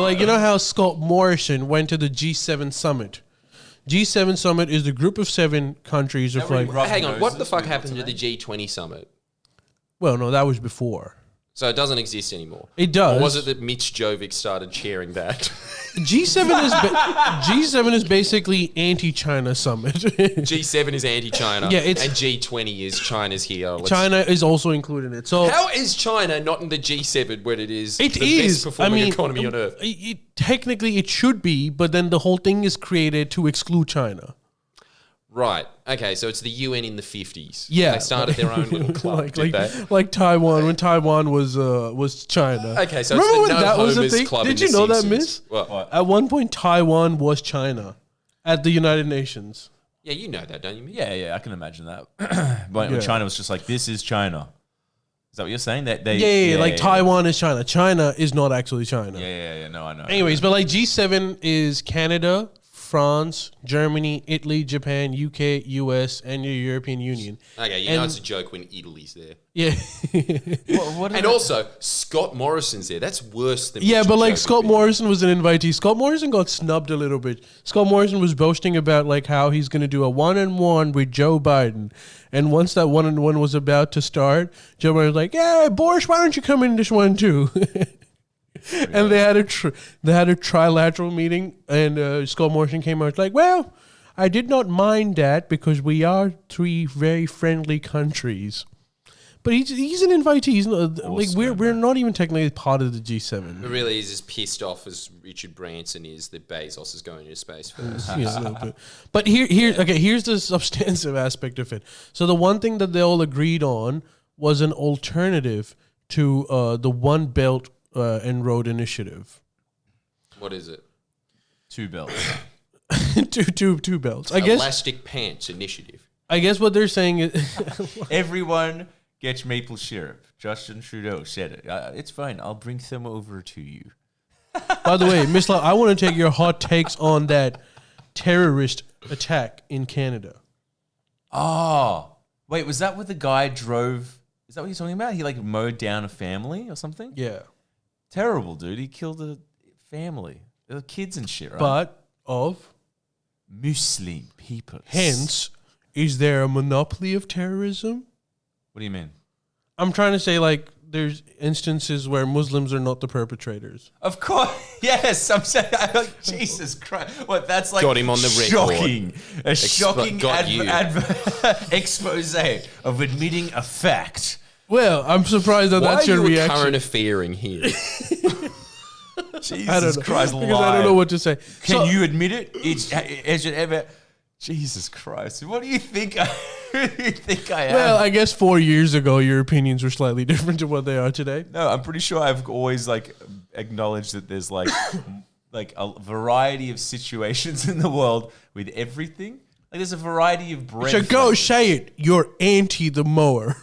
like, you know how Scott Morrison went to the G7 summit? G7 summit is the group of 7 countries of like... Hang on, what the fuck happened to the G20 summit? Well, no, that was before. So it doesn't exist anymore. It does. Or was it that Mitch Jovic started chairing that? G7 is basically anti-China summit. G7 is anti-China. Yeah, and G20 is China's here. China is also included in it. So how is China not in the G7 when it is the best performing economy on earth? Technically, it should be, but then the whole thing is created to exclude China. Right. Okay, so it's the UN in the 50s. Yeah. They started their own little club, did they? Like Taiwan, when Taiwan was China. Okay, so remember it's the when that was a thing? Club Did in you the know that, Simpsons. Miss? What? At one point, Taiwan was China at the United Nations. Yeah, you know that, don't you? Yeah, I can imagine that. When China was just like, this is China. Is that what you're saying? Taiwan is China. China is not actually China. Yeah. No, I know. Anyways, but like G7 is Canada, France, Germany, Italy, Japan, UK, US, and the European Union. Okay, know it's a joke when Italy's there. Yeah. And also, Scott Morrison's there. That's worse than... Yeah, but like Scott Morrison was an invitee. Scott Morrison got snubbed a little bit. Scott Morrison was boasting about like how he's going to do a one-on-one with Joe Biden. And once that one-on-one was about to start, Joe Biden was like, yeah, Boris, why don't you come in this one too? And they had a trilateral meeting, and Scott Morrison came out like, well, I did not mind that because we are 3 very friendly countries. But he's an invitee. He's not, like we're not even technically part of the G7. But really, he's as pissed off as Richard Branson is that Bezos is going into space first. But here's the substantive aspect of it. So the one thing that they all agreed on was an alternative to the One Belt and Road Initiative. What is it? 2 belts. two belts. I guess Elastic Pants Initiative. I guess what they're saying is everyone gets maple syrup. Justin Trudeau said it. It's fine. I'll bring some over to you. By the way, Miss Love, I want to take your hot takes on that terrorist attack in Canada. Oh, wait, was that what the guy drove? Is that what you're talking about? He like mowed down a family or something? Yeah. Terrible, dude. He killed a family. There were kids and shit, right? But of Muslim people. Hence, is there a monopoly of terrorism? What do you mean? I'm trying to say, like, there's instances where Muslims are not the perpetrators. Of course, yes. I'm saying, Jesus Christ. What, that's like got him on the shocking. record. A shocking expose of admitting a fact. Well, I'm surprised that that's your reaction. Why are you current affair-ing here? Jesus I don't know. Christ, because I don't know what to say. Can you admit it? Has it ever... Jesus Christ. What do you think I am? Well, I guess 4 years ago, your opinions were slightly different to what they are today. No, I'm pretty sure I've always like acknowledged that there's like a variety of situations in the world with everything. Like there's a variety of bread. So go say it. You're anti the mower.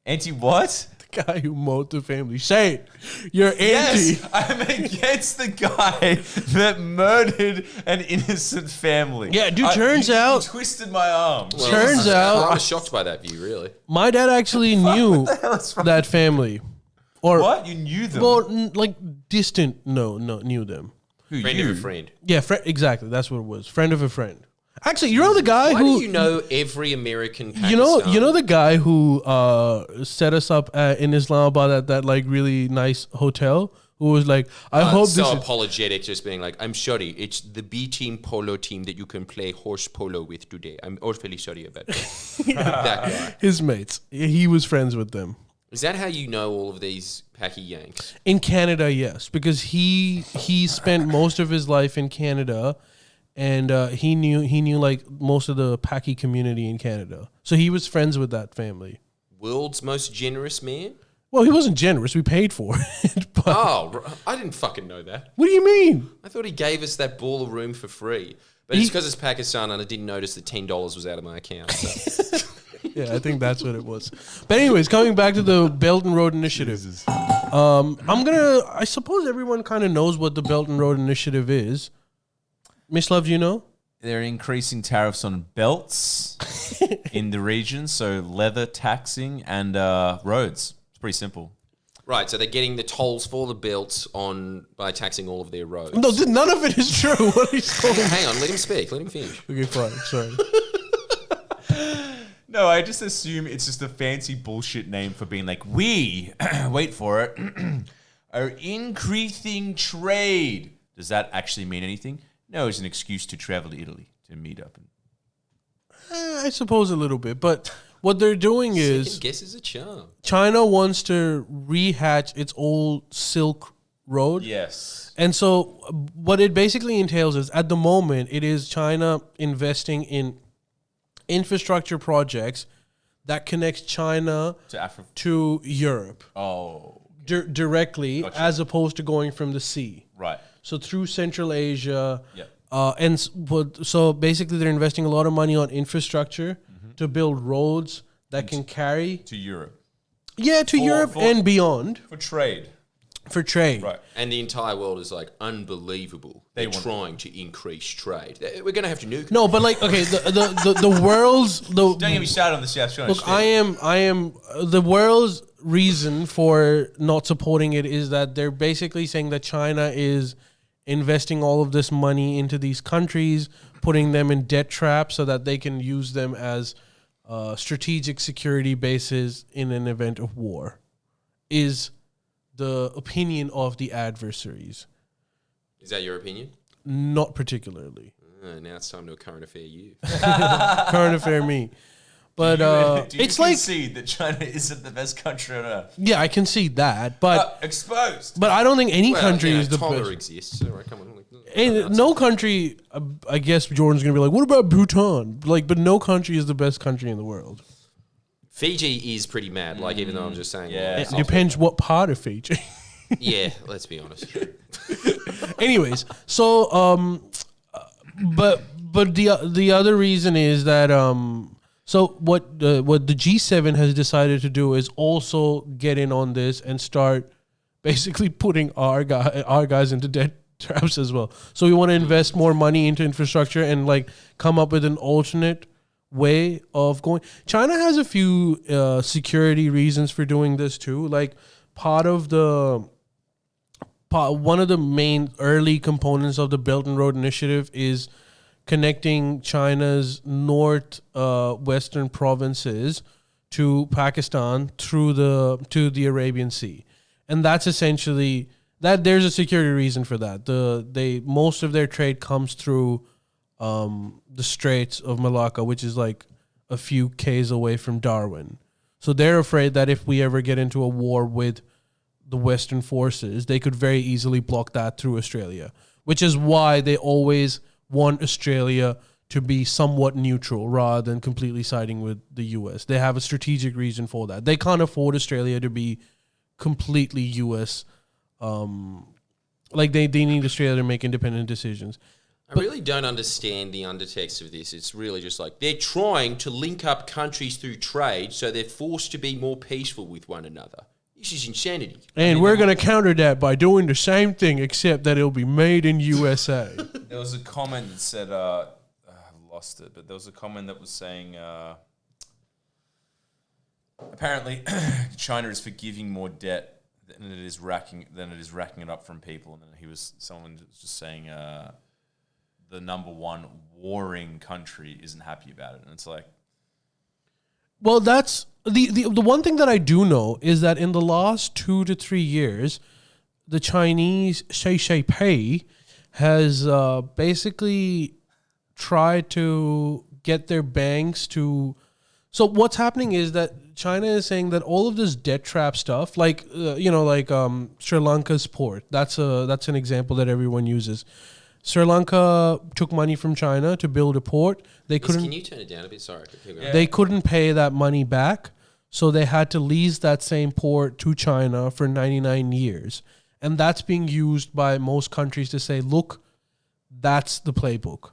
Anti what? The guy who mowed the family. Say it. You're anti. Yes, I'm against the guy that murdered an innocent family. Yeah, dude, turns out... You twisted my arm. Well, turns out... I was shocked by that view, really. My dad actually knew that family. Or what? You knew them? Well, like distant, knew them. Who, friend of a friend. Yeah, exactly. That's what it was. Friend of a friend. Actually, you know the guy Why who... do you know every American Pakistan? You know the guy who set us up in Islamabad at that like really nice hotel? Who was like, I hope so this apologetic, just being like, I'm sorry, it's the B team polo team that you can play horse polo with today. I'm awfully sorry about that. That guy. His mates. He was friends with them. Is that how you know all of these Paki Yanks? In Canada, yes. Because he spent most of his life in Canada, and he knew like most of the Paki community in Canada. So he was friends with that family. World's most generous man? Well, he wasn't generous. We paid for it. But I didn't fucking know that. What do you mean? I thought he gave us that ball of room for free. But it's because it's Pakistan and I didn't notice that $10 was out of my account. So. Yeah, I think that's what it was. But anyways, coming back to the Belt and Road Initiative. I suppose everyone kind of knows what the Belt and Road Initiative is. Miss Love, do you know? They're increasing tariffs on belts in the region, so leather taxing and roads. It's pretty simple. Right, so they're getting the tolls for the belts on by taxing all of their roads. No, none of it is true. What are you talking? Hang on, let him speak. Let him finish. Okay, fine. Sorry. No, I just assume it's just a fancy bullshit name for being like, we, wait for it, are increasing trade. Does that actually mean anything? No, it's an excuse to travel to Italy to meet up. I suppose a little bit, but what they're doing is Second guess is a charm. China wants to rehatch its old Silk Road. Yes. And so what it basically entails is at the moment it is China investing in infrastructure projects that connects China To Africa. to Europe Oh, directly Gotcha. as opposed to going from the sea. right. So through Central Asia. Yep. So basically they're investing a lot of money on infrastructure to build roads that can carry To Europe. to Europe and beyond For trade. for trade. Right. And the entire world is like unbelievable. They're want- trying to increase trade. We're going to have to nuke. No, but like okay, the world's Don't get me started on the South China. look. I am the world's reason for not supporting it is that they're basically saying that China is investing all of this money into these countries, putting them in debt traps so that they can use them as strategic security bases in an event of war, is the opinion of the adversaries. Is that your opinion? Not particularly. Now it's time to a current affair you. Current affair me. But Do you it's like, concede that China isn't the best country on earth? yeah, I can see that. But Exposed. but I don't think any country is the Toller best. exists. All right, come on. And no country, I guess Jordan's going to be like, what about Bhutan? Like, but no country is the best country in the world. Fiji is pretty mad, like, even though I'm just saying. Yeah. It depends what part of Fiji. Yeah, let's be honest. Anyways, so but the other reason is that so what the G7 has decided to do is also get in on this and start basically putting our guys into debt traps as well. So we want to invest more money into infrastructure and like come up with an alternate way of going. China has a few security reasons for doing this too. Like one of the main early components of the Belt and Road Initiative is connecting China's western provinces to Pakistan through the Arabian Sea, and that's essentially that. There's a security reason for that. Most of their trade comes through the Straits of Malacca, which is like a few k's away from Darwin. So they're afraid that if we ever get into a war with the Western forces, they could very easily block that through Australia, which is why they always want Australia to be somewhat neutral rather than completely siding with the US. They have a strategic reason for that. They can't afford Australia to be completely US. Like they need Australia to make independent decisions. I really don't understand the undertext of this. It's really just like they're trying to link up countries through trade so they're forced to be more peaceful with one another. This is insanity. And we're going to counter that by doing the same thing, except that it'll be made in USA. There was a comment that said, I lost it, but there was a comment that was saying, apparently China is forgiving more debt than it is racking it up from people. And then someone was just saying, the number one warring country isn't happy about it. And it's like, Well, that's the one thing that I do know is that in the last 2 to 3 years, the Chinese Pei has basically tried to get their banks to. So what's happening is that China is saying that all of this debt trap stuff, like Sri Lanka's port, that's an example that everyone uses. Sri Lanka took money from China to build a port. They couldn't. Can you turn it down a bit? Sorry. Yeah. They couldn't pay that money back, so they had to lease that same port to China for 99 years. And that's being used by most countries to say, look, that's the playbook.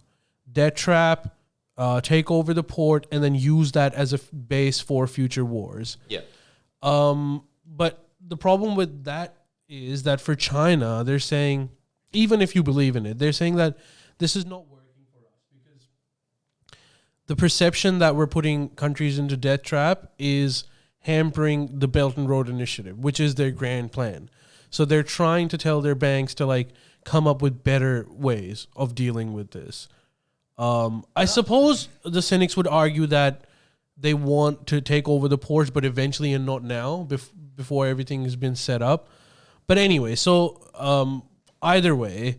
Debt trap, take over the port, and then use that as a base for future wars. Yeah. But the problem with that is that for China, they're saying, even if you believe in it, they're saying that this is not working for us because the perception that we're putting countries into debt trap is hampering the Belt and Road Initiative, which is their grand plan. So they're trying to tell their banks to like come up with better ways of dealing with this. I suppose the cynics would argue that they want to take over the ports, but eventually and not now, before everything has been set up. But anyway, so either way,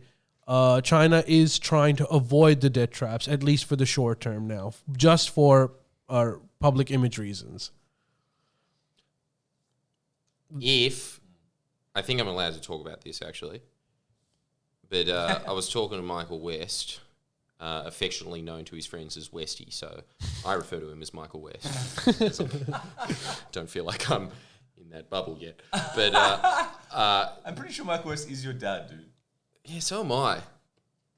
China is trying to avoid the debt traps, at least for the short term now, just for public image reasons. I think I'm allowed to talk about this actually, but I was talking to Michael West, affectionately known to his friends as Westy, so I refer to him as Michael West. Don't feel like I'm in that bubble yet, but I'm pretty sure Michael West is your dad, dude. Yeah, so am I.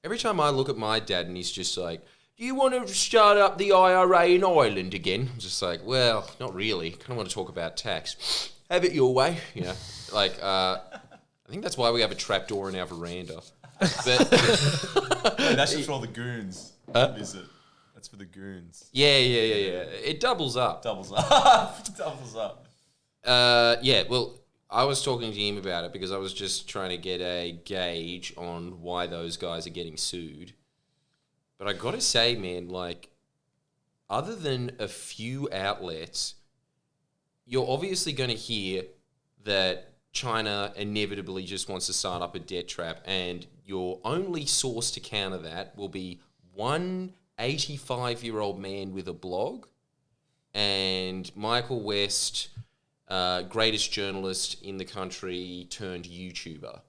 Every time I look at my dad and he's just like, do you want to start up the IRA in Ireland again? I'm just like, well, not really. Kind of want to talk about tax. Have it your way, you know. Like, I think that's why we have a trapdoor in our veranda. But No, that's just for all the goons. Visit. That's for the goons. Yeah. It doubles up. Doubles up. Doubles up. Yeah, well, I was talking to him about it because I was just trying to get a gauge on why those guys are getting sued. But I got to say, man, like, other than a few outlets, you're obviously going to hear that China inevitably just wants to start up a debt trap, and your only source to counter that will be one 85-year-old man with a blog and Michael West, greatest journalist in the country turned YouTuber,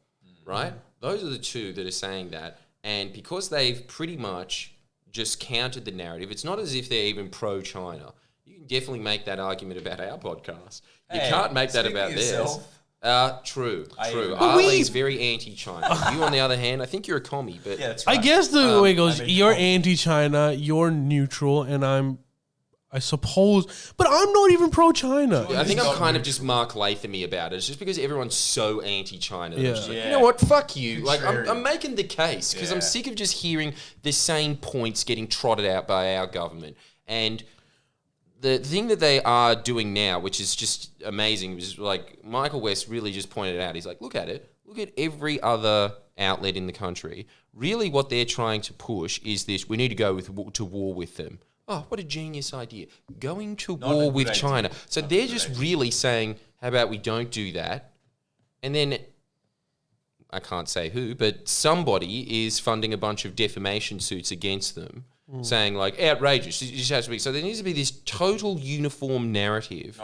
right? Those are the two that are saying that. And because they've pretty much just countered the narrative, it's not as if they're even pro-China. You can definitely make that argument about our podcast. You can't make that about theirs. True. Ali's very anti-China. You, on the other hand, I think you're a commie. But Yeah, that's right. I guess the way it goes, you're anti-China, you're neutral, and I suppose, but I'm not even pro-China. I think I'm kind of just Mark Lathamy about it. It's just because everyone's so anti-China. Yeah. Like, you know what? Fuck you. Like, I'm making the case because I'm sick of just hearing the same points getting trotted out by our government. And the thing that they are doing now, which is just amazing, is like Michael West really just pointed out. He's like, look at it. Look at every other outlet in the country. Really what they're trying to push is this: we need to go to war with them. Oh, what a genius idea. Going to war with China. So they're just really saying, how about we don't do that? And then, I can't say who, but somebody is funding a bunch of defamation suits against them, saying like, outrageous. It just has to be. So there needs to be this total uniform narrative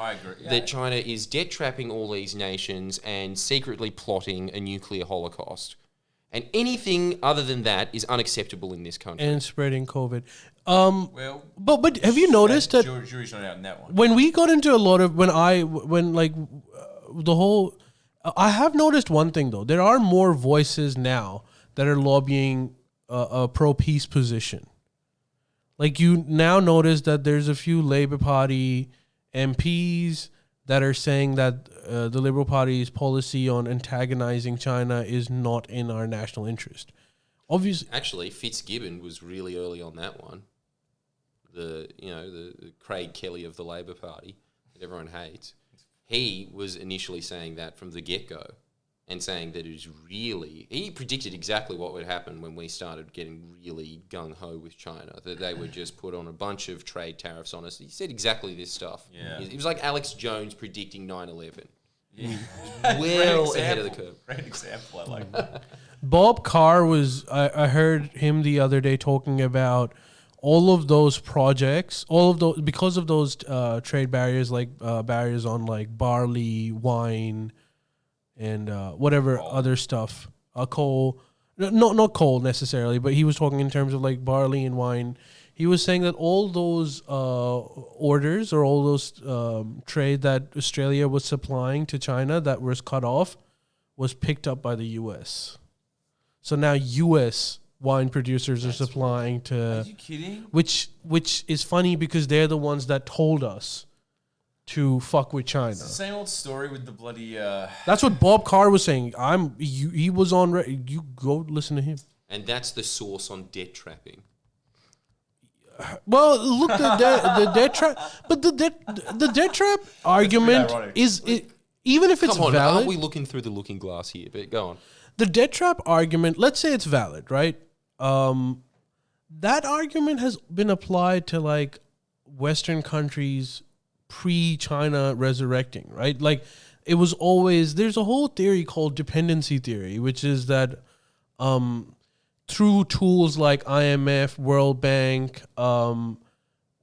that China is debt trapping all these nations and secretly plotting a nuclear holocaust. And anything other than that is unacceptable in this country. And spreading COVID. Well, but have you noticed that jury's not out in that one. when we got into a lot of I have noticed one thing though. There are more voices now that are lobbying a pro-peace position. Like, you now notice that there's a few Labour Party MPs that are saying that the Liberal Party's policy on antagonizing China is not in our national interest. Obviously, actually, Fitzgibbon was really early on that one. The Craig Kelly of the Labor Party that everyone hates. He was initially saying that from the get-go, and saying that it is really... He predicted exactly what would happen when we started getting really gung-ho with China, that they would just put on a bunch of trade tariffs on us. He said exactly this stuff. Yeah. It was like Alex Jones predicting 9/11. Yeah. Well ahead of the curve. Great example. I like that. Bob Carr was... I heard him the other day talking about all of those projects, because of those trade barriers, like barriers on like barley, wine, and whatever other stuff, coal, not coal necessarily, but he was talking in terms of like barley and wine. He was saying that all those orders or all those trade that Australia was supplying to China that was cut off was picked up by the U.S. So now U.S. wine producers are supplying to... Are you kidding? Which is funny because they're the ones that told us to fuck with China. It's the same old story with the bloody... That's what Bob Carr was saying. He was on... You go listen to him. And that's the source on debt trapping. Well, look, the debt trap, but the debt trap argument is even if it's Come on, valid. aren't we looking through the looking glass here? But go on. The debt trap argument, let's say it's valid, right? That argument has been applied to like Western countries pre-China resurrecting, right? Like it was always, there's a whole theory called dependency theory, which is that through tools like IMF, World Bank,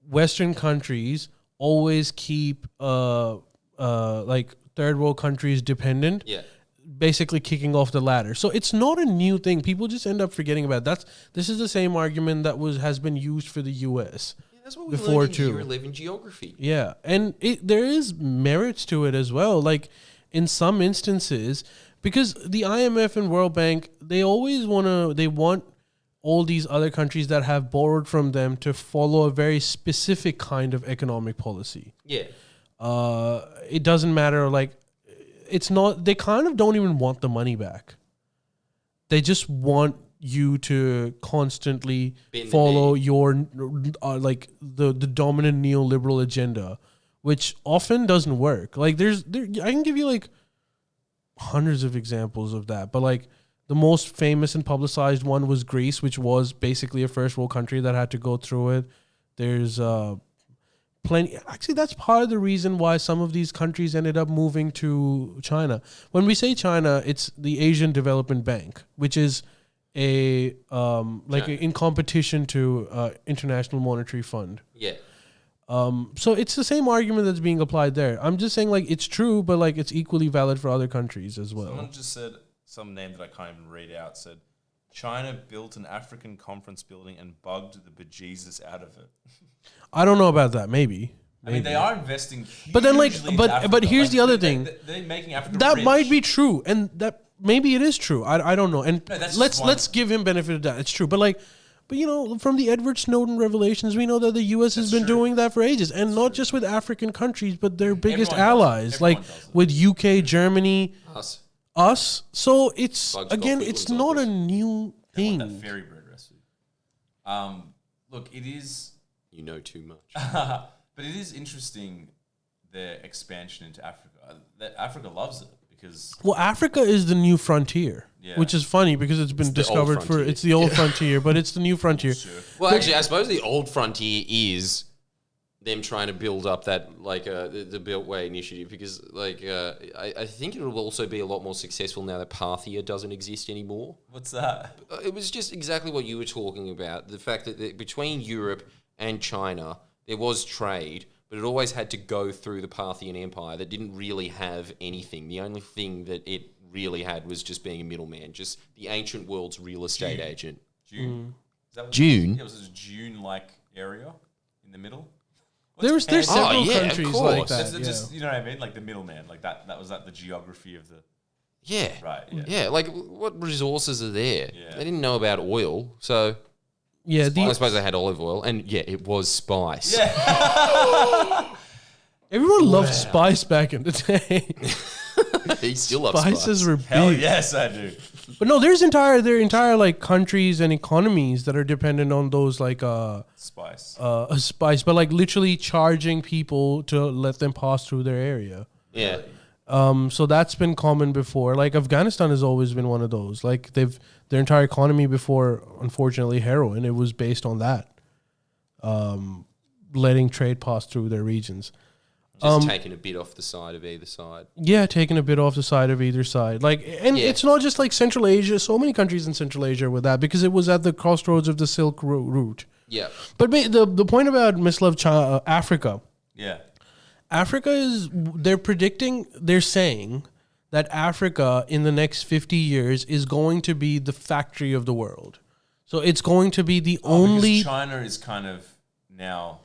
Western countries always keep like third world countries dependent. Yeah. Basically kicking off the ladder. So it's not a new thing. People just end up forgetting about it. This is the same argument that has been used for the US. Yeah, that's what we before learned in too. Year 11 geography. Yeah. And there is merits to it as well. Like in some instances, because the IMF and World Bank, they want all these other countries that have borrowed from them to follow a very specific kind of economic policy. Yeah. It doesn't matter, like, it's not, they kind of don't even want the money back. They just want you to constantly follow your, like, the dominant neoliberal agenda, which often doesn't work. Like, I can give you, like, hundreds of examples of that, but, like, the most famous and publicized one was Greece, which was basically a first world country that had to go through it. There's plenty. Actually, that's part of the reason why some of these countries ended up moving to China. When we say China, it's the Asian Development Bank, which is in competition to International Monetary Fund. Yeah. So it's the same argument that's being applied there. I'm just saying, like, it's true, but like it's equally valid for other countries as well. Someone just said some name that I can't even read out. Said China built an African conference building and bugged the bejesus out of it. I don't know about that. Maybe. I mean, they are investing hugely. But then, like, into but Africa. here's the other thing. They're making Africa That rich. might be true, and that maybe it is true. I don't know. And No, that's just let's give him benefit of that. It's true, but you know, from the Edward Snowden revelations, we know that the U.S. has been doing that for ages, and not just with African countries, but their biggest allies, like with UK, Germany, us. So it's it's not a new thing. That fairy bread recipe. Look, it is. You know too much. But it is interesting their expansion into Africa. That Africa loves it because Africa is the new frontier, which is funny because it's been discovered it's the old frontier, but it's the new frontier. Sure. Well, actually, I suppose the old frontier is them trying to build up that the Beltway initiative because I think it will also be a lot more successful now that Parthia doesn't exist anymore. What's that? It was just exactly what you were talking about. The fact that between Europe and China, there was trade, but it always had to go through the Parthian Empire that didn't really have anything. The only thing that it really had was just being a middleman, just the ancient world's real estate agent. June. Is that what June? It was a June-like area in the middle. There's several countries like that. Just, you know what I mean? Like the middleman. Like that was the geography of the... Yeah. Right, yeah. Yeah, like what resources are there? Yeah. They didn't know about oil, so... Yeah, I suppose they had olive oil, and it was spice. Yeah. Everyone loved spice back in the day. He still loves spice. Spices were big. Hell yes, I do. But no, there are entire like countries and economies that are dependent on those like Spice. Spice, but like literally charging people to let them pass through their area. Yeah. So that's been common before. Like Afghanistan has always been one of those. Like their entire economy before, unfortunately, heroin, it was based on that. Letting trade pass through their regions. Just taking a bit off the side of either side. Yeah, taking a bit off the side of either side. It's not just like Central Asia. So many countries in Central Asia with that because it was at the crossroads of the Silk Route. Yeah. But the point about mislove Africa. Yeah. Africa they're saying that Africa in the next 50 years is going to be the factory of the world. So it's going to be the only... China is kind of now...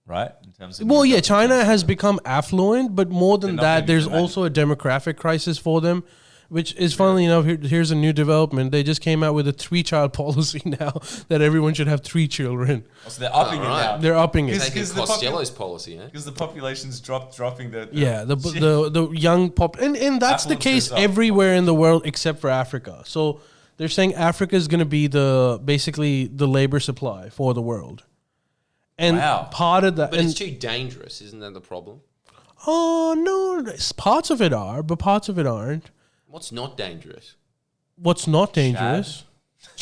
Right? In terms of China has become affluent, but more than that, there's also a demographic crisis for them, which is funnily enough, here's a new development. They just came out with a 3-child policy now that everyone should have 3 children. Oh, so they're upping it now. They're upping it. Taking Costello's policy, because the population's dropping the the young pop, and that's the case everywhere in the world except for Africa. So They're saying Africa is going to be basically the labor supply for the world. And part of that... But it's too dangerous, isn't that the problem? Oh, no. Parts of it are, but parts of it aren't. What's not dangerous? What's not dangerous?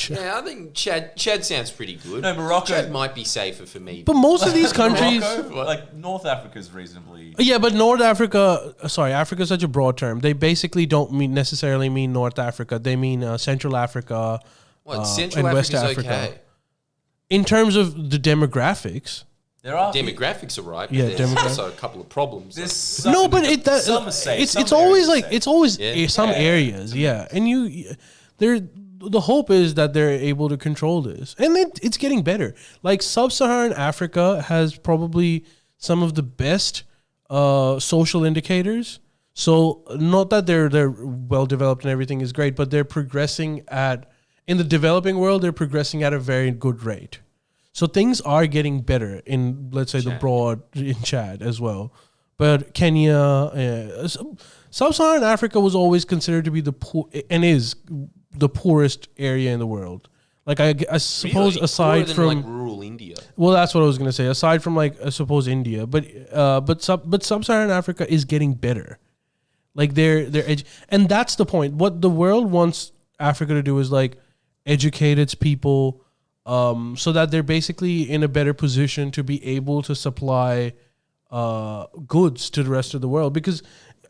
Yeah, I think Chad sounds pretty good. No, Morocco. Chad might be safer for me. But most of these countries... like North Africa's reasonably... Yeah, but North Africa... Sorry, Africa is such a broad term. They basically don't necessarily mean North Africa. They mean Central Africa Central and West Africa's Africa. okay. In terms of the demographics... There are demographics are right. But yeah, there's also a couple of problems. It's always some areas, yeah. And the hope is that they're able to control this, and it's getting better. Like sub-Saharan Africa has probably some of the best social indicators. So not that they're well developed and everything is great, but they're progressing in the developing world. They're progressing at a very good rate. So things are getting better in, let's say, in Chad as well. But Kenya, sub-Saharan Africa was always considered to be the poor, and is the poorest area in the world. Like I suppose really? Aside Poorer from than like rural India. Well, that's what I was going to say. Aside from like I suppose India, but sub-Saharan Africa is getting better. Like they're and that's the point. What the world wants Africa to do is like educate its people. So that they're basically in a better position to be able to supply goods to the rest of the world, because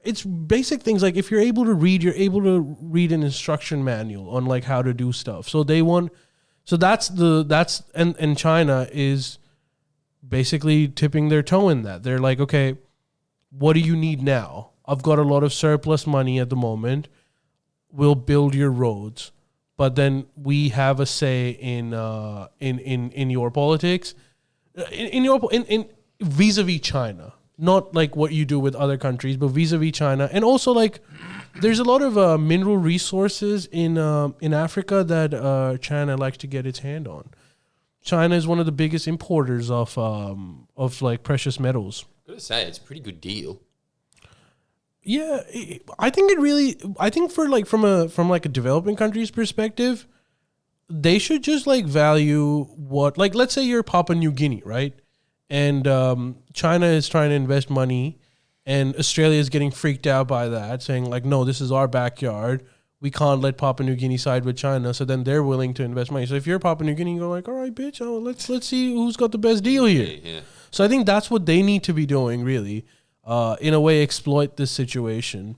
it's basic things like if you're able to read, you're able to read an instruction manual on like how to do stuff. So and China is basically tipping their toe in that. They're like, okay, what do you need now? I've got a lot of surplus money at the moment. We'll build your roads. But then we have a say in your politics, in vis-a-vis China, not like what you do with other countries, but vis-a-vis China, and also like there's a lot of mineral resources in Africa that China likes to get its hand on. China is one of the biggest importers of like precious metals. I gotta say, it's a pretty good deal. Yeah, I think for like from a developing country's perspective, they should just like value what, like, let's say you're Papua New Guinea, right? And China is trying to invest money, and Australia is getting freaked out by that, saying like, no, this is our backyard. We can't let Papua New Guinea side with China. So then they're willing to invest money. So if you're Papua New Guinea, you go like, all right, bitch, let's see who's got the best deal here. Yeah. So I think that's what they need to be doing, really. In a way, exploit this situation.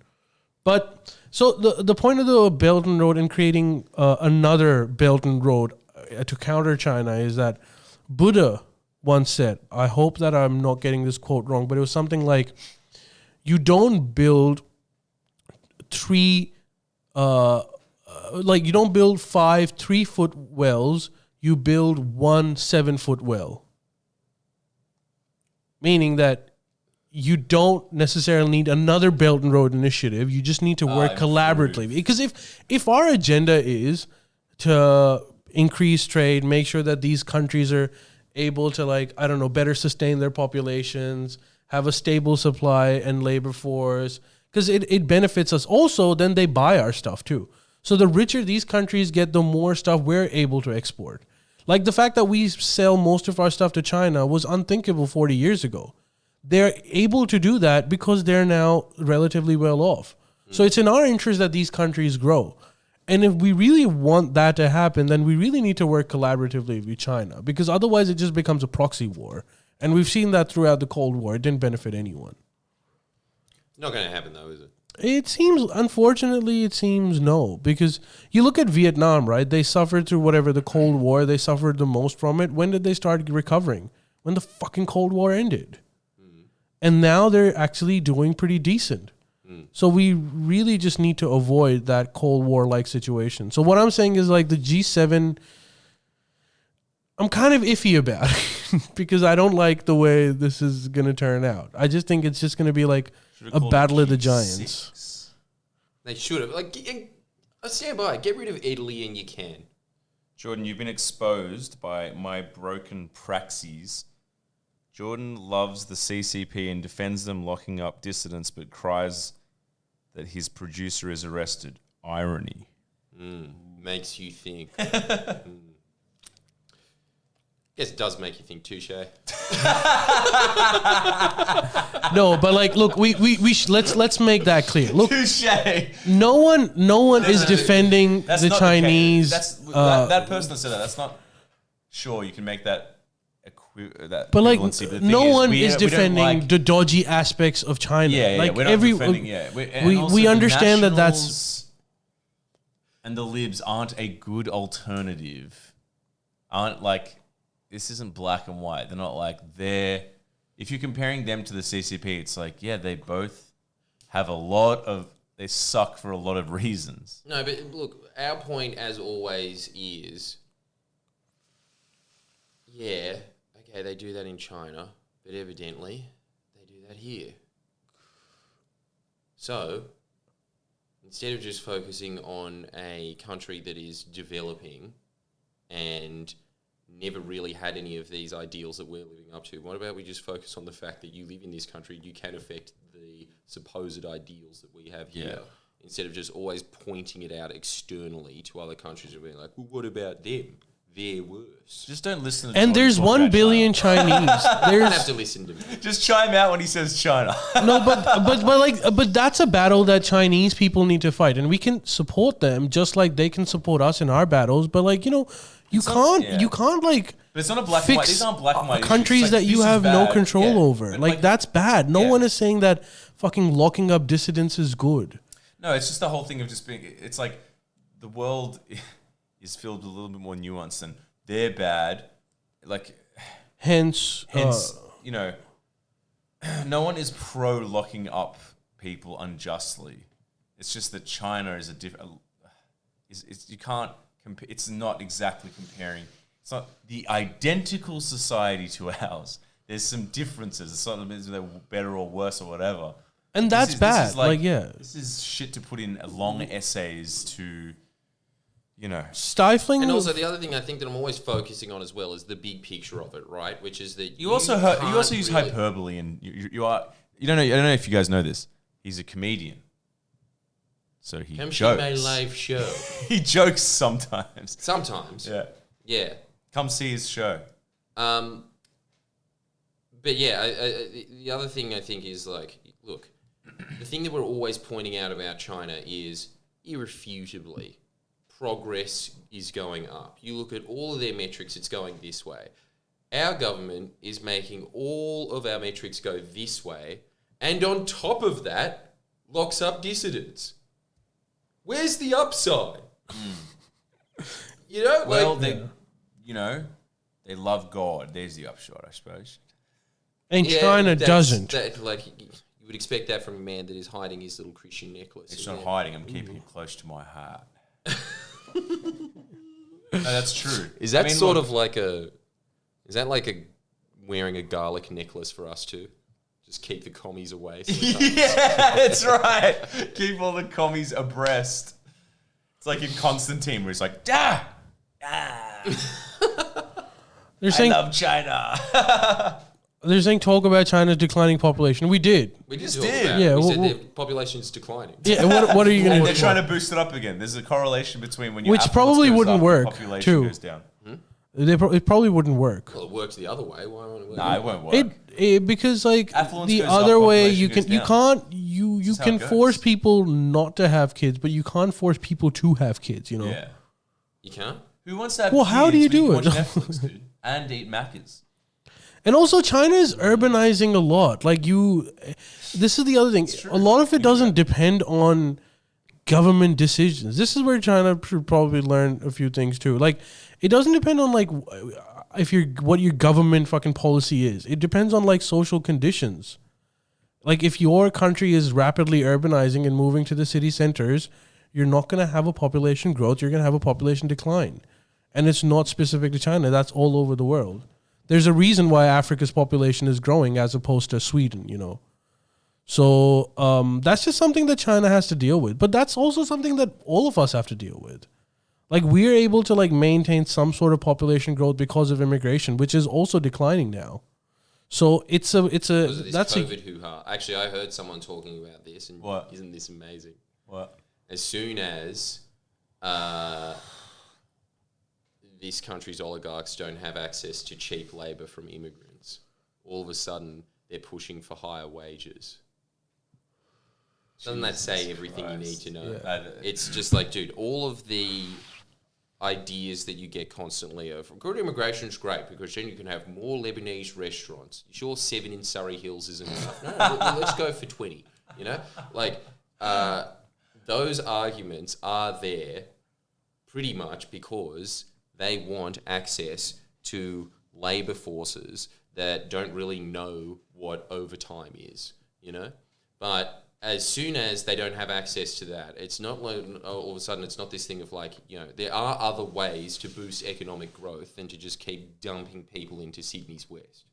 But so the point of the Belt and Road and creating another Belt and Road to counter China is that Buddha once said, I hope that I'm not getting this quote wrong, but it was something like, you don't build you don't build 5 3-foot wells, you build 1 7-foot well. Meaning that you don't necessarily need another Belt and Road initiative. You just need to work collaboratively. Because if our agenda is to increase trade, make sure that these countries are able to, like, I don't know, better sustain their populations, have a stable supply and labor force, because it benefits us. Also, then they buy our stuff too. So the richer these countries get, the more stuff we're able to export. Like the fact that we sell most of our stuff to China was unthinkable 40 years ago. They're able to do that because they're now relatively well off. So it's in our interest that these countries grow. And if we really want that to happen, then we really need to work collaboratively with China, because otherwise it just becomes a proxy war. And we've seen that throughout the Cold War. It didn't benefit anyone. It's not going to happen though, is it? Unfortunately, it seems no. Because you look at Vietnam, right? They suffered through whatever the Cold War. They suffered the most from it. When did they start recovering? When the fucking Cold War ended. And now they're actually doing pretty decent. So we really just need to avoid that Cold War-like situation. So what I'm saying is like the G7, I'm kind of iffy about it because I don't like the way this is going to turn out. I just think it's just going to be like a battle of the giants. They should have. Like, I stand by it. Get rid of Italy and you can. Jordan, you've been exposed by my broken praxis. Jordan loves the CCP and defends them locking up dissidents, but cries that his producer is arrested. Irony. makes you think. Yes, it does make you think, touche. No, but like, look, let's make that clear. Look, Touche. no one is defending That's the not Chinese. that person that said that. That's not. Sure, you can make that. But like, equivalency, but the no thing one we is don't defending like- the dodgy aspects of China. Yeah, like we're not defending. we understand that that's. And the libs aren't a good alternative. Aren't like, this isn't black and white. They're not like if you're comparing them to the CCP, it's like, yeah, they both have they suck for a lot of reasons. No, but look, our point as always is, yeah, okay, they do that in China, but evidently they do that here. So, instead of just focusing on a country that is developing and never really had any of these ideals that we're living up to, what about we just focus on the fact that you live in this country, you can affect the supposed ideals that we have here, instead of just always pointing it out externally to other countries and being like, well, what about them? They're worse. Just don't listen to And there's 1 billion Chinese. You don't There's have to listen to me. Just chime out when he says China. no, but that's a battle that Chinese people need to fight, and we can support them just like they can support us in our battles. But like, you can't like. But it's not a black and white. These aren't black and white countries issues. It's like, that you this is have no bad. control Yeah. over. But Like that's bad. No one is saying that fucking locking up dissidents is good. No, it's just the whole thing of just being. It's like the world is filled with a little bit more nuance than they're bad. Like, Hence, no one is pro locking up people unjustly. It's just that China is a different. You can't. It's not exactly comparing. It's not the identical society to ours. There's some differences. It's not that they're better or worse or whatever. and that's bad. This is shit to put in long essays to, stifling. And also the other thing I think that I'm always focusing on as well is the big picture of it, right? Which is that You also use hyperbole, and you are. You don't know. I don't know if you guys know this. He's a comedian, so he Come jokes. see my live show. He jokes sometimes. Sometimes. Yeah. Come see his show. But yeah, the other thing I think is like, look, the thing that we're always pointing out about China is irrefutably progress is going up. You look at all of their metrics, it's going this way. Our government is making all of our metrics go this way, and on top of that, locks up dissidents. Where's the upside? They love God. There's the upshot, I suppose. And China doesn't. You would expect that from a man that is hiding his little Christian necklace. It's not hiding. I'm keeping it close to my heart. No, that's true. Is that is that like a wearing a garlic necklace for us too? Just keep the commies away. Yeah, that's right. Keep all the commies abreast. It's like in Constantine where he's like, They're saying, I love China. They're saying talk about China's declining population. We did. We just talk did. about it. Yeah, We said their population's declining. Yeah, what are you going And to they're do? trying to boost it up again. There's a correlation between when your Which affluence probably goes wouldn't up, work, population too. goes down. It probably wouldn't work. Well, it works the other way. Why won't it work? Nah, it won't work. Because like Affluence the goes other up, way population you goes can't down. you That's how can it goes. force people not to have kids, but you can't force people to have kids. Yeah. You can't? Who wants to have Well, kids how do you when do can it? watch Netflix, dude? And eat Maccas. And also, China is urbanizing a lot. This is the other thing. A lot of it doesn't depend on government decisions. This is where China should probably learn a few things too. Like, it doesn't depend on what your government fucking policy is. It depends on social conditions. Like, if your country is rapidly urbanizing and moving to the city centers, you're not going to have a population growth. You're going to have a population decline. And it's not specific to China. That's all over the world. There's a reason why Africa's population is growing as opposed to Sweden, So that's just something that China has to deal with. But that's also something that all of us have to deal with. Like, we're able to maintain some sort of population growth because of immigration, which is also declining now. So it's a COVID hoo-ha. Actually, I heard someone talking about this, and What? isn't this amazing? What? As soon as this country's oligarchs don't have access to cheap labour from immigrants, all of a sudden they're pushing for higher wages. Doesn't that say everything you need to know? Yeah. It's just like, dude, all of the ideas that you get constantly of good immigration is great because then you can have more Lebanese restaurants. You sure 7 in Surrey Hills isn't enough? No, let's go for 20. You know, like those arguments are there pretty much because they want access to labour forces that don't really know what overtime is. You know, but as soon as they don't have access to that, it's not like all of a sudden it's not this thing of like, you know, there are other ways to boost economic growth than to just keep dumping people into Sydney's West.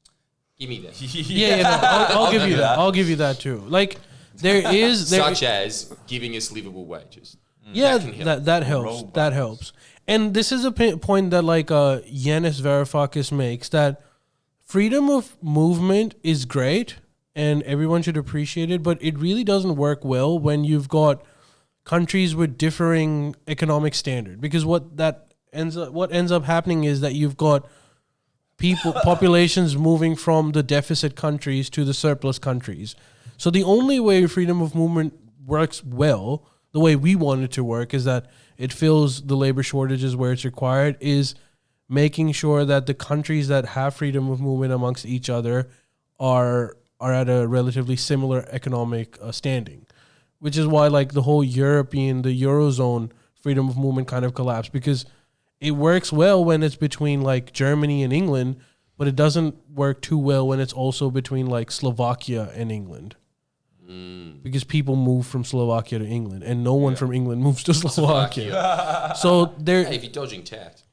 Give me that. I'll give you that. I'll give you that too. Like such as giving us livable wages. Yeah, that helps. Robots. That helps. And this is a point that like Yanis Varoufakis makes, that freedom of movement is great and everyone should appreciate it, but it really doesn't work well when you've got countries with differing economic standard, because what ends up happening is that you've got populations moving from the deficit countries to the surplus countries. So the only way freedom of movement works well, the way we want it to work, is that it fills the labor shortages where it's required, is making sure that the countries that have freedom of movement amongst each other are at a relatively similar economic standing, which is why like the whole the Eurozone freedom of movement kind of collapsed, because it works well when it's between like Germany and England, but it doesn't work too well when it's also between like Slovakia and England. Because people move from Slovakia to England, and no one from England moves to Slovakia. So there, hey, if you're dodging tax,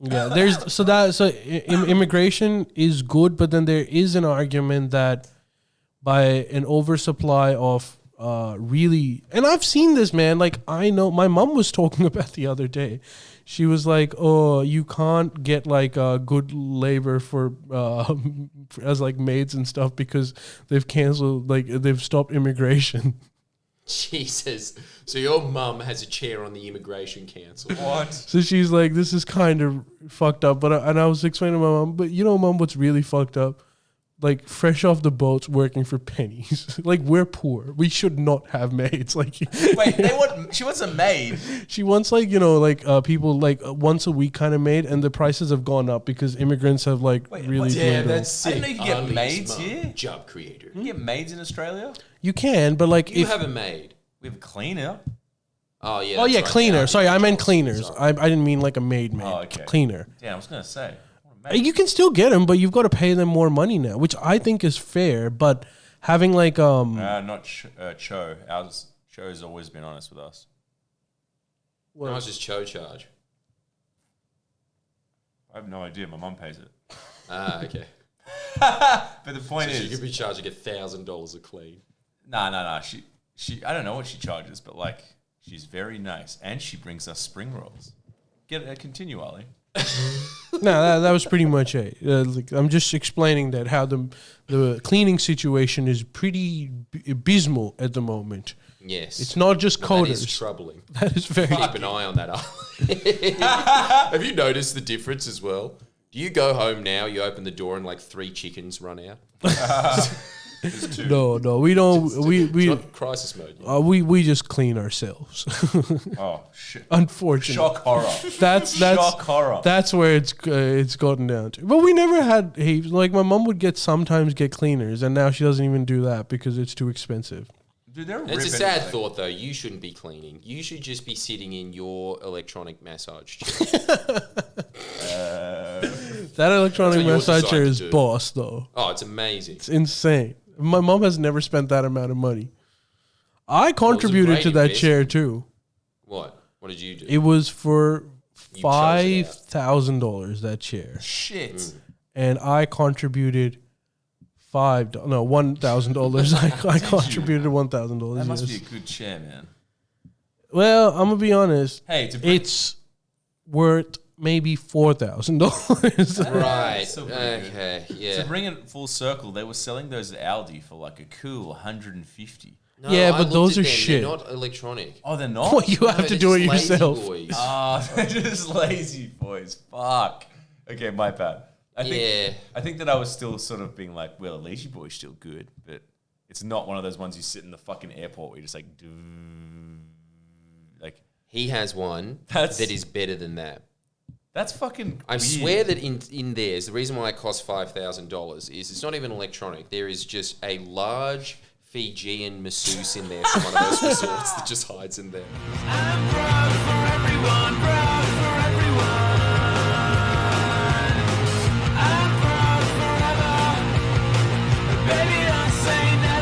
immigration is good, but then there is an argument that by an oversupply of really, and I've seen this, man. Like I know my mom was talking about the other day. She was like, "Oh, you can't get like good labor for as like maids and stuff because they've canceled, like they've stopped immigration." Jesus. So your mum has a chair on the immigration council. What? So she's like, "This is kind of fucked up." But I was explaining to my mom, but you know, mom, what's really fucked up? Like fresh off the boats, working for pennies. Like we're poor. We should not have maids. Like Wait, she wants a maid. She wants like, you know, like people like once a week kind of maid, and the prices have gone up because immigrants have like really. Damn, dwindled. that's sick. I didn't know you could get Ali's maids mum, here. Job creator. You can get maids in Australia. You can, but like You have a maid. We have a cleaner. Oh yeah. Oh that's yeah, right. cleaner. Yeah, Sorry, I meant jobs. cleaners. Sorry. I didn't mean like a maid. Oh, okay. Cleaner. Damn, I was gonna say. What a maid. You can still get them, but you've got to pay them more money now, which I think is fair. But having like Not Cho. Cho's always been honest with us. How much does Cho charge? I have no idea. My mum pays it. Ah, okay. But the point So is, you could be charging $1,000 a clean. nah. She. I don't know what she charges, but like, she's very nice, and she brings us spring rolls. Continue, Ali. no, that was pretty much it. Like, I'm just explaining that how the cleaning situation is pretty abysmal at the moment. Yes. It's not just coders. That is troubling. That is very. Keep an eye on that. Have you noticed the difference as well? Do you go home now, you open the door and like 3 chickens run out? No, we don't. It's not crisis mode yet. We just clean ourselves. Oh shit! Unfortunately, Shock horror. That's Shock horror. That's where it's gotten down to. But we never had heaps. Like my mom would sometimes get cleaners, and now she doesn't even do that because it's too expensive. Dude, they're It's a ripping sad it. thought though. You shouldn't be cleaning. You should just be sitting in your electronic massage chair. That electronic That's what you're massage chair designed is to do. boss though. Oh, it's amazing. It's insane. My mom has never spent that amount of money. I contributed great to that investment. chair too. What? What did you do? It was for You chose it out. $5,000 that chair, Shit. and I contributed $1,000. I contributed $1,000. That must be a good chair, man. Well, I'm gonna be honest. Hey, to bring, It's worth maybe $4,000. Right. Still pretty good. Okay. Yeah. to bring it full circle, they were selling those at Aldi for like a cool 150. No, Yeah, I but looked those at are them. shit. They're not electronic. Oh, they're not? Well, you have No, to they're do it just lazy yourself. boys. Ah, they're just lazy boys. Fuck. Okay, my bad. I think that I was still sort of being like, well, a lazy boy's still good, but it's not one of those ones you sit in the fucking airport where you're just like, like. He has one That's- that is better than that. That's fucking. I weird. swear that in theirs, the reason why it costs $5,000 is it's not even electronic. There is just a large Fijian masseuse in there from one of those resorts that just hides in there. I'm proud for everyone, proud for everyone. I'm proud forever. Baby, don't say never.